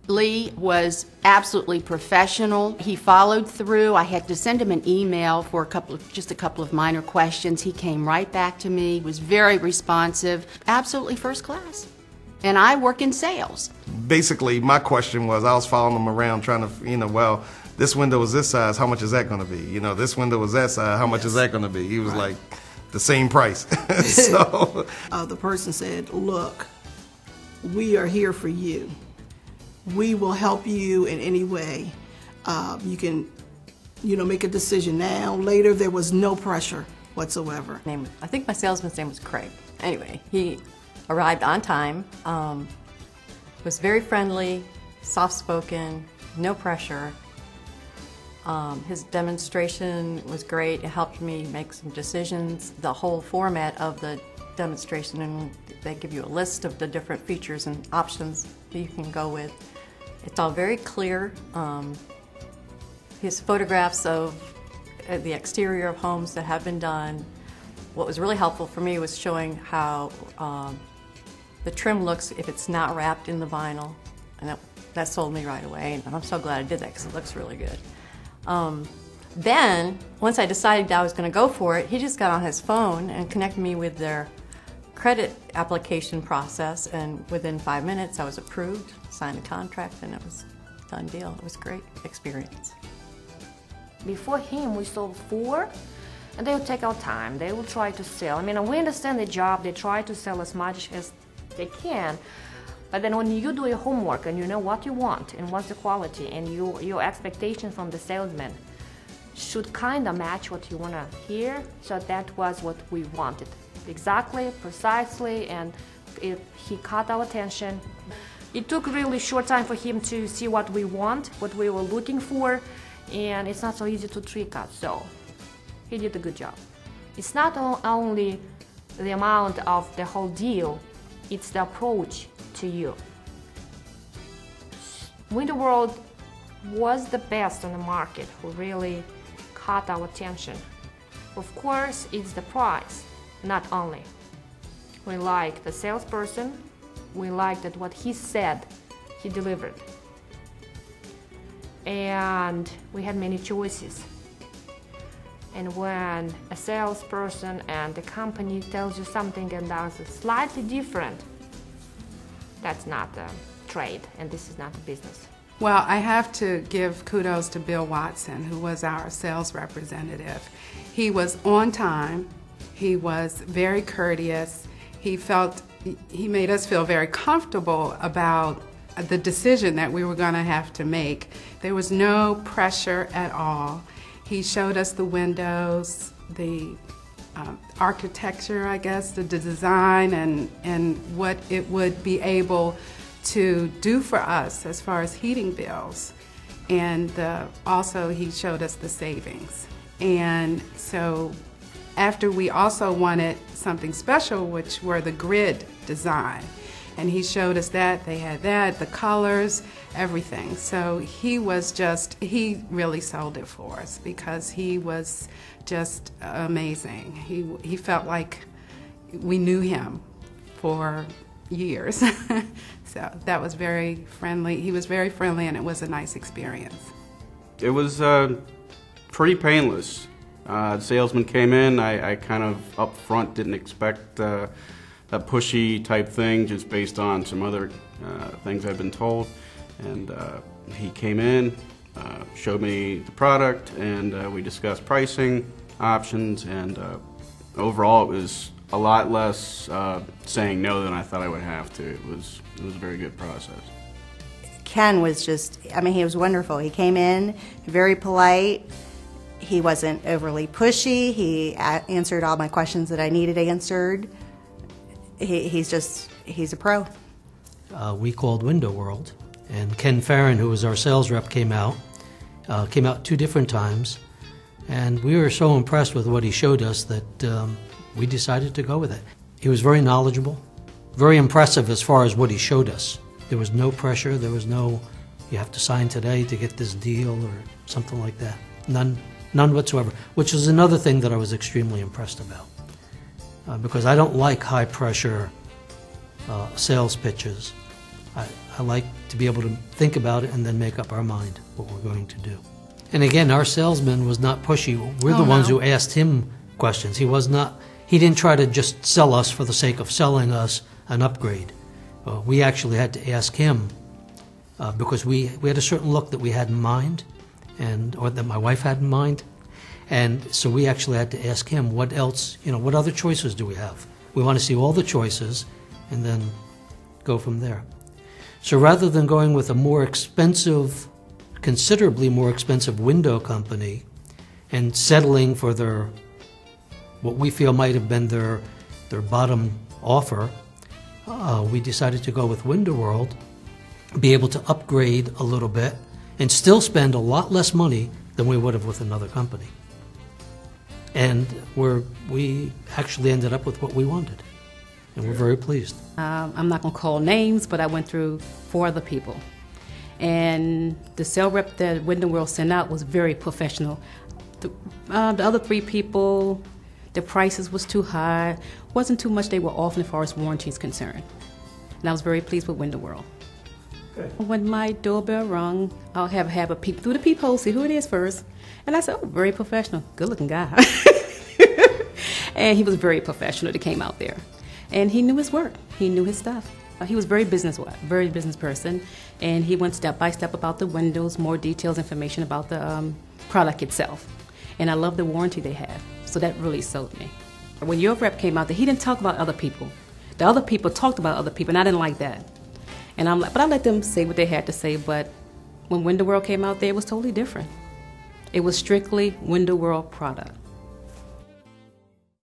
Lee was absolutely professional. He followed through. I had to send him an email for just a couple of minor questions. He came right back to me, was very responsive, absolutely first class. And I work in sales. Basically, my question was, I was following him around trying to, well, this window is this size, how much is that going to be? This window is that size, how much is that going to be? He was like, the same price. So the person said, look, we are here for you. We will help you in any way. You can, make a decision now, later. There was no pressure whatsoever. I think my salesman's name was Craig. Anyway, he arrived on time, was very friendly, soft-spoken, no pressure. His demonstration was great. It helped me make some decisions. The whole format of the demonstration, and they give you a list of the different features and options that you can go with. It's all very clear. His photographs of the exterior of homes that have been done. What was really helpful for me was showing how the trim looks if it's not wrapped in the vinyl, and that sold me right away, and I'm so glad I did that because it looks really good. Then, once I decided I was going to go for it, he just got on his phone and connected me with their credit application process, and within 5 minutes I was approved, signed a contract, and it was a done deal. It was a great experience. Before him, we sold 4, and they will take our time. They will try to sell. We understand the job. They try to sell as much as they can, but then when you do your homework and you know what you want and what's the quality, and your expectation from the salesman should kind of match what you want to hear, so that was what we wanted. Exactly, precisely, and he caught our attention. It took really short time for him to see what we want, what we were looking for, and it's not so easy to trick us, so he did a good job. It's not only the amount of the whole deal, it's the approach to you. Window World was the best on the market who really caught our attention. Of course, it's the price, not only. We liked the salesperson, we liked that what he said, he delivered. And we had many choices. And when a salesperson and the company tells you something and does slightly different, that's not a trade, and this is not a business. Well, I have to give kudos to Bill Watson, who was our sales representative. He was on time. He was very courteous. He made us feel very comfortable about the decision that we were going to have to make. There was no pressure at all. He showed us the windows, the architecture, I guess, the design, and what it would be able to do for us as far as heating bills. And also he showed us the savings. And so after, we also wanted something special, which were the grid design. And he showed us that. They had that, the colors, everything. So he really sold it for us because he was just amazing. He felt like we knew him for years. So that was very friendly. He was very friendly, and it was a nice experience. It was pretty painless. The salesman came in. I kind of up front didn't expect a pushy type thing, just based on some other things I've been told. And he came in, showed me the product, and we discussed pricing options, and overall it was a lot less saying no than I thought I would have to. It was a very good process. Ken was just, he was wonderful. He came in very polite. He wasn't overly pushy. He answered all my questions that I needed answered. He's a pro. We called Window World, and Ken Farron, who was our sales rep, came out 2 different times, and we were so impressed with what he showed us that we decided to go with it. He was very knowledgeable, very impressive as far as what he showed us. There was no pressure. There was no, you have to sign today to get this deal or something like that. None whatsoever, which is another thing that I was extremely impressed about. Because I don't like high-pressure sales pitches. I like to be able to think about it and then make up our mind what we're going to do. And again, our salesman was not pushy. We're the ones who asked him questions. He didn't try to just sell us for the sake of selling us an upgrade. We actually had to ask him because we had a certain look that we had in mind, or that my wife had in mind. And so we actually had to ask him, what else, what other choices do we have? We want to see all the choices and then go from there. So rather than going with a more expensive, considerably more expensive window company and settling for what we feel might have been their bottom offer, we decided to go with Window World, be able to upgrade a little bit, and still spend a lot less money than we would have with another company. And we actually ended up with what we wanted, and we're very pleased. I'm not going to call names, but I went through 4 other people. And the sales rep that Window World sent out was very professional. The other 3 people, the prices was too high, wasn't too much they were offering as far as warranty is concerned. And I was very pleased with Window World. Okay. When my doorbell rung, I'll have a peep through the peephole, see who it is first. And I said, oh, very professional, good looking guy. And he was very professional that came out there. And he knew his work, he knew his stuff. He was very business person, and he went step by step about the windows, more details, information about the product itself. And I love the warranty they have, so that really sold me. When your rep came out there, he didn't talk about other people. The other people talked about other people, and I didn't like that. And I'm like, but I let them say what they had to say, but when Window World came out there, it was totally different. It was strictly Window World product.